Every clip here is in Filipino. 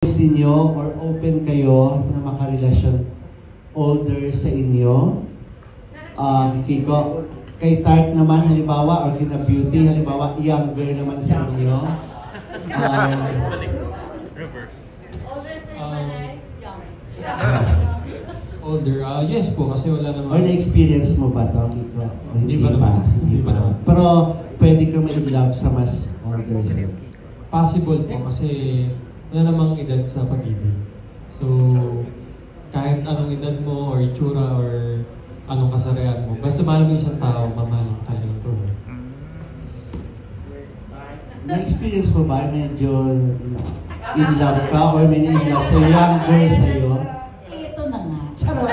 Ninyo or open kayo na makarelasyon older sa inyo? Kiko, kay Tart naman halimbawa or kina Beauty halimbawa younger naman sa inyo? Older sa Panay? Older? Yes po, kasi wala naman. Or na-experience mo ba ito, Kiko? Hindi pa naman. Hindi pa. Pero pwede ka mag-love sa mas older sa'yo? Possible po, kasi wala namang edad sa pag-ibig. So, kahit anong edad mo, or itsura, or anong kasarian mo, basta mahal mo isang tao, mamahal ka ng tunay. Na-experience mo ba medyo in love ka or may in love sa'yo, younger sa'yo? Ito na nga. Charot.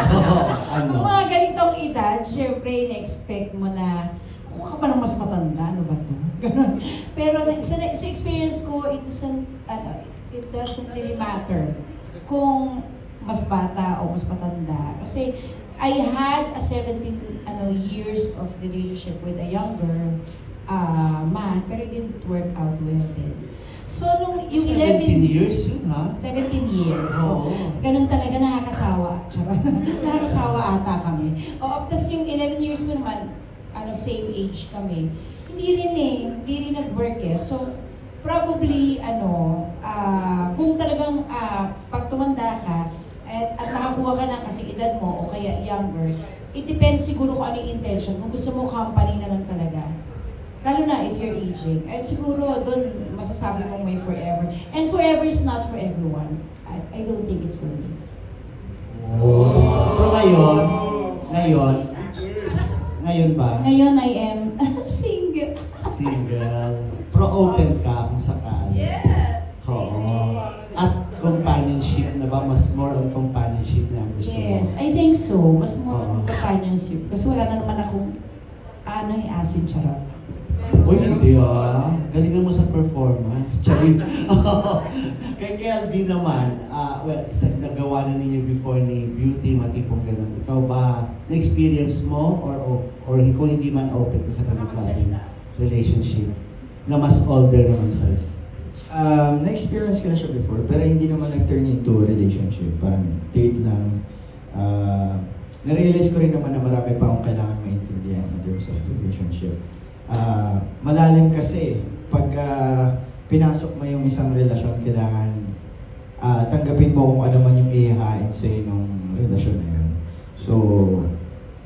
Ano? Kung mga ganitong edad, syempre, in-expect mo na, kung ka pa ng mas matanda, ano ba ito? Ganon. Pero sa experience ko, it doesn't really matter kung mas bata o mas matanda. Kasi I had a 17 years of relationship with a younger man, pero it didn't work out well then. So, nung yung 17 years yun, ha? 17 years. Oo. So, ganun talaga, nakakasawa. Charot. Nakakasawa ata kami. Tapos yung 11 years ko naman, same age kami. Hindi rin nag-work eh. So, probably, kung talagang pag tumanda ka at makakuha ka ng kasing edad mo o kaya younger, it depends siguro kung ano yung intention. Kung gusto mo company na lang talaga. Lalo na if you're aging. Siguro doon masasabi mong may forever. And forever is not for everyone. I don't think it's for me. Oh. Pero ngayon ba? Ngayon I am single. Single. Pero open ka kung sakali. Yes! Oo. At companionship na ba? Mas more on companionship na ang gusto mo? Yes, I think so. Mas more Oo. companionship. Kasi wala na naman akong asin charot. Uy, hindi galingan mo sa performance. Charin. Kay Kelvin naman, nagawa na ninyo before ni Beauty, matipong gano'n. Ikaw ba, na-experience mo or kung hindi man open ka sa ganung klaseng relationship na mas older naman sa'yo? Na-experience ko na siya before, pero hindi naman nag-turn into relationship. Parang date lang. Na-realize ko rin naman na marami pa akong kailangan maintindihan in terms of relationship. Malalim kasi, pag pinasok mo yung isang relasyon, kailangan tanggapin mo kung ano man yung ihahain sa'yo ng relasyon na yun. So,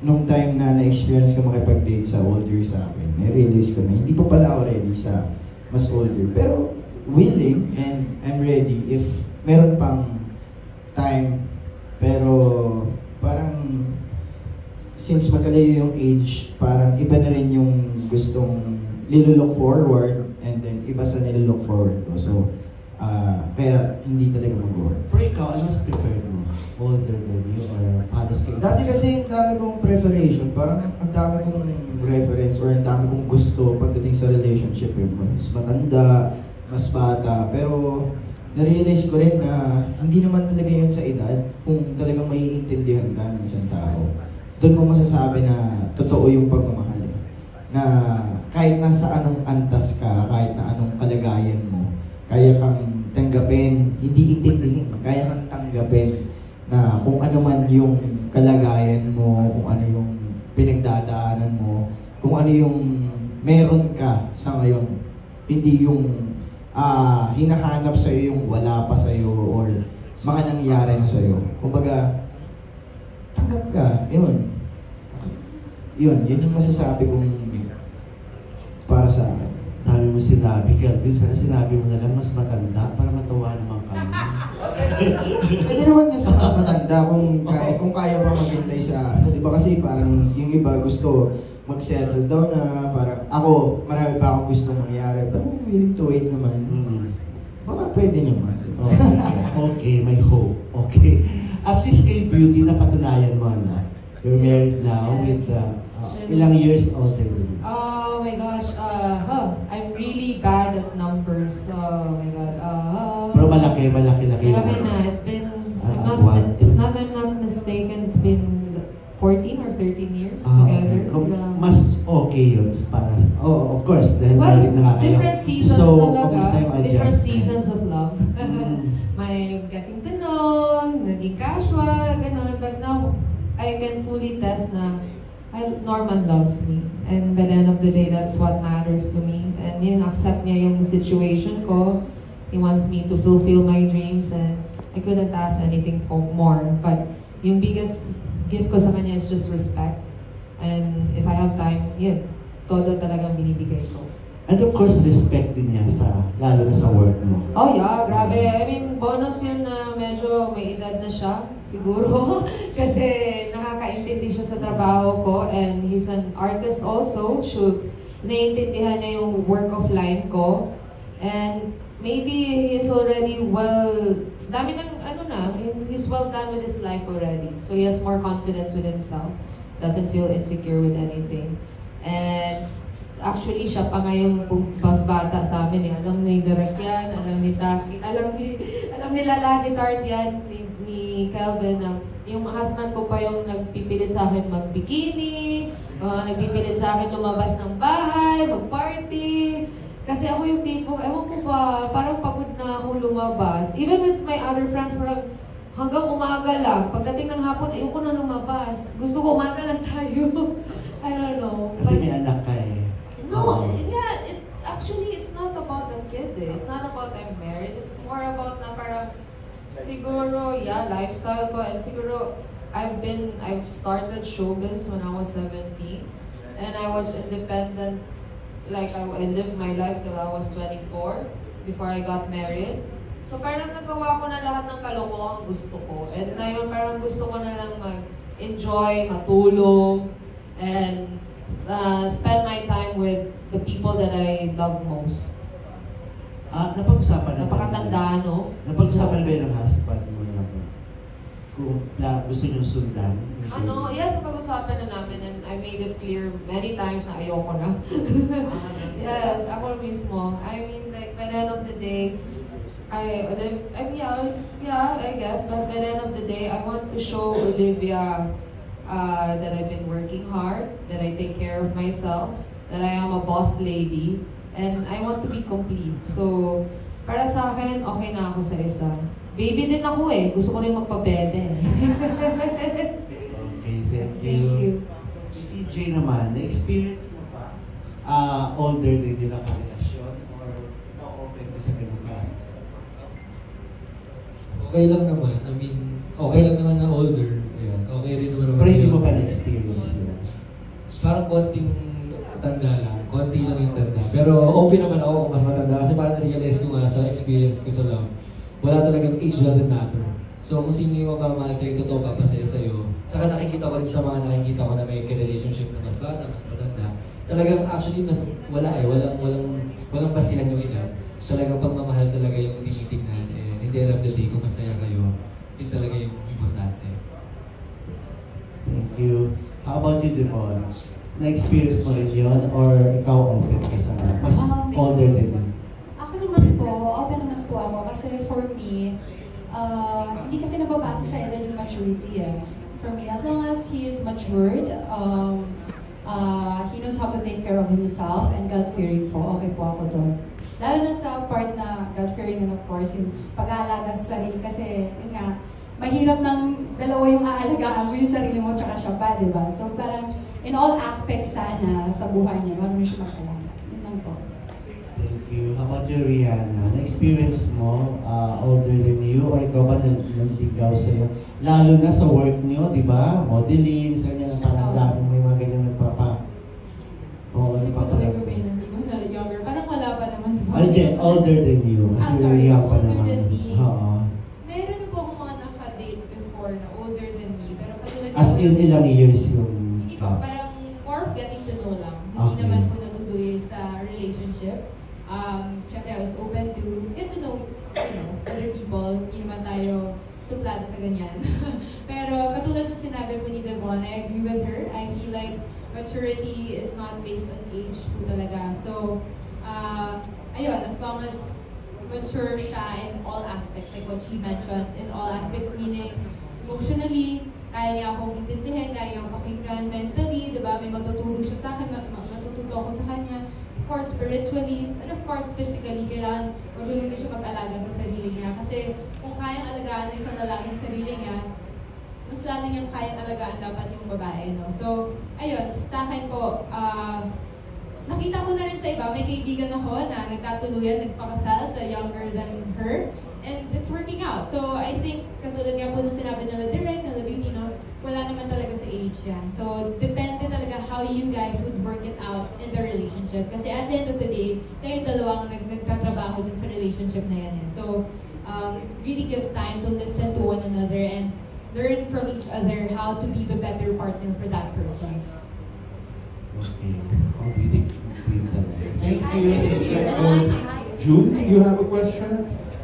nung time na na-experience ko makipag-date sa older sa akin, na-realize ko na hindi pa pala ako ready sa mas older. Pero willing and I'm ready if meron pang time. Pero parang since magkalayo yung age, parang iba na rin yung gustong nilook forward and then iba sa nilook forward ko. So, kaya hindi talaga mag-work. Pero ikaw, ano mas preferred mo? Older than you or halos kayo? Dati kasi ang dami kong preparation, parang ang dami kong reference or ang dami kong gusto pagdating sa relationship. Mas matanda, mas bata, pero na-realize ko rin na hindi naman talaga yun sa edad kung talagang maiintindihan ka ng isang tao. Doon mo masasabi na totoo yung pagmamahal. Na kahit nasa anong antas ka, kahit na anong kalagayan mo, kaya kang tanggapin, hindi intindihin, kaya kang tanggapin na kung ano man yung kalagayan mo, kung ano yung pinagdadaanan mo, kung ano yung meron ka sa ngayon. Hindi yung hinahanap sa'yo yung wala pa sa'yo or mga nangyari na sa'yo. Kumbaga, tanggap ka, yun. Yun yung masasabi kong para sa akin. Dami mo sinabi, Kelvin. Sana sinabi mo na lang mas matanda para matuwa naman kami. Pwede naman sa mas matanda kung kaya pa maghintay sa di ba kasi parang yung iba gusto mag-settle down na parang ako, marami pa akong gusto mangyari pero willing to wait naman. Baka pwede naman. Diba? Okay, may hope. Okay. At least kay Beauty na patunayan mo, ano? You're married now with ilang years older than you? Oh my gosh, I'm really bad at numbers. Oh my God. Pero malaki. Malaki na. It's been, if I'm not mistaken, it's been 14 or 13 years together. Okay. Yeah. Mas okay yun para, of course, dahil married na nga kayo. Different seasons so, talaga. kamusta yung Different adjustment? seasons of love. May getting to know, naging casual, gano'n. But now, I can fully test na Norman loves me. And by the end of the day, that's what matters to me. And yun, accept niya yung situation ko. He wants me to fulfill my dreams and I couldn't ask anything for more. But yung biggest gift ko sa kanya is just respect. And if I have time, yun, todo talagang binibigay ko. And of course, respect din niya lalo na sa work mo. Oh yeah, grabe. I mean, bonus yun na medyo may edad na siya, siguro. Kasi nakakaintindi siya sa trabaho ko and he's an artist also. Naiintindihan niya yung work of line ko. And maybe he's already dami ng he's well done with his life already. So he has more confidence with himself. Doesn't feel insecure with anything. And actually, siya pa nga yung mas bata sa amin eh. Alam ni Direk yan, alam ni Taki, alam nila lahat ni Tart yan, ni Kelvin. Yung husband ko pa yung nagpipilit sa akin mag-bikini, nagpipilit sa akin lumabas ng bahay, mag-party. Kasi ako yung tipo, ewan ko ba, parang pagod na ako lumabas. Even with my other friends, parang hanggang umaga lang. Pagdating ng hapon, ayoko na lumabas. Gusto ko umaga lang tayo. I don't know. Kasi may anak ka eh. No, yeah, actually, it's not about the kid eh. It's not about I'm married. It's more about na parang, siguro, yeah, lifestyle ko. And siguro, I've started showbiz when I was 17. And I was independent, like I lived my life till I was 24 before I got married. So parang nagawa ko na lahat ng kalokohan gusto ko. And ngayon parang gusto ko na lang mag-enjoy, matulog, and spend my time with the people that I love most. Napag-usapan na Napakatanda, no? Napag-usapan ba yun ng husband mo na kung gusto niyong sundan? Yes, napag-usapan na namin and I made it clear many times na ayoko na. Yes, ako mismo. I mean, like, by the end of the day, I guess, but by the end of the day, I want to show Olivia that I've been working hard, that I take care of myself, that I am a boss lady, and I want to be complete. So, para sa akin, okay na ako sa isa. Baby din ako eh. Gusto ko rin magpabebe. Okay, thank you. Thank you. Si TJ naman, na-experience mo ba older din yung nakarelasyon or na-open ka sa ganung klase? Okay lang naman. I mean, okay lang naman na older. Ayan. Okay rin naman. Pero hindi mo pa na-experience yun? Parang konting tanda lang. Konti lang yung tanda. Pero open naman ako kung mas matanda. Kasi parang na-realize ko nga sa experience ko sa love, wala talagang age doesn't matter. So kung sino yung mamamahal sa'yo, totoo ka pa sa'yo. Saka nakikita ko rin sa mga nakikita ko na may relationship na mas bata, mas matanda. Talagang actually mas wala eh. Walang basihan yung edad. Talagang pagmamahal talaga yung tinitingnan. And in the end of the day, kung masaya kayo, yun talaga yung importante. Thank you. How about you, Devon? Na-experience mo rin yun or ikaw open ka sa mas older din yun? Ako naman po, open naman po ako kasi for me, hindi kasi nababasa sa edad yung maturity eh. For me, as long as he is matured, he knows how to take care of himself and God-fearing po, okay po ako doon. Lalo na sa part na God-fearing and of course, yung pag-aalaga sa sarili kasi, yun nga, mahirap ng dalawa yung aalagaan mo, yung sarili mo tsaka siya pa, di ba? So parang in all aspects sana sa buhay niya, marunong siya mag-alaga. Yun lang po. Thank you. How about you, Rihanna? Na-experience mo older than you or ikaw ba nandigaw sa'yo? Lalo na sa work niyo, di ba? Modeling, sa kanya ng parang dami may mga ganyan nagpapa. Oo, Siguro nagpapa. hindi ko na younger. Parang wala pa naman. Ay, hindi. Older than you. Kasi sorry. young pa Older naman. than me. Oo. Meron na po akong mga naka-date before na older than me. Pero katulad As in, ilang years yung hindi po, parang more of getting to know lang. Hindi Okay. naman po natutuloy sa relationship. Siyempre, I was open to get to know, other people. Hindi naman tayo suplado sa ganyan. Pero katulad ng sinabi po ni Devon, I agree with her. I feel like maturity is not based on age po talaga. So, ayun, as long as mature siya in all aspects, like what she mentioned, in all aspects, meaning emotionally, kaya niya akong intindihin, kaya niya akong pakinggan mentally, di ba? May matuturo siya sa akin, matututo ako sa kanya. of course, spiritually, and of course, physically, kailangan marunong din siya mag-alaga sa sarili niya. Kasi kung kayang alagaan ng isang lalaki sa sarili niya, mas lalo niyang kayang alagaan dapat yung babae, no? So, ayun, sa akin po, nakita ko na rin sa iba, may kaibigan ako na nagkatuluyan, nagpakasal sa younger than her, and it's working out. So, I think, katulad nga po nung sinabi nila Direk, nila Vinny, no? Wala naman talaga sa age yan. So, depende talaga how you guys would work it out in the relationship. Kasi at the end of the day, kayong dalawang nagtatrabaho dun sa relationship na yan. So, really give time to listen to one another and learn from each other how to be the better partner for that person. Okay. Oh, beauty queen talaga. Thank you. Let's go. June, you have a question?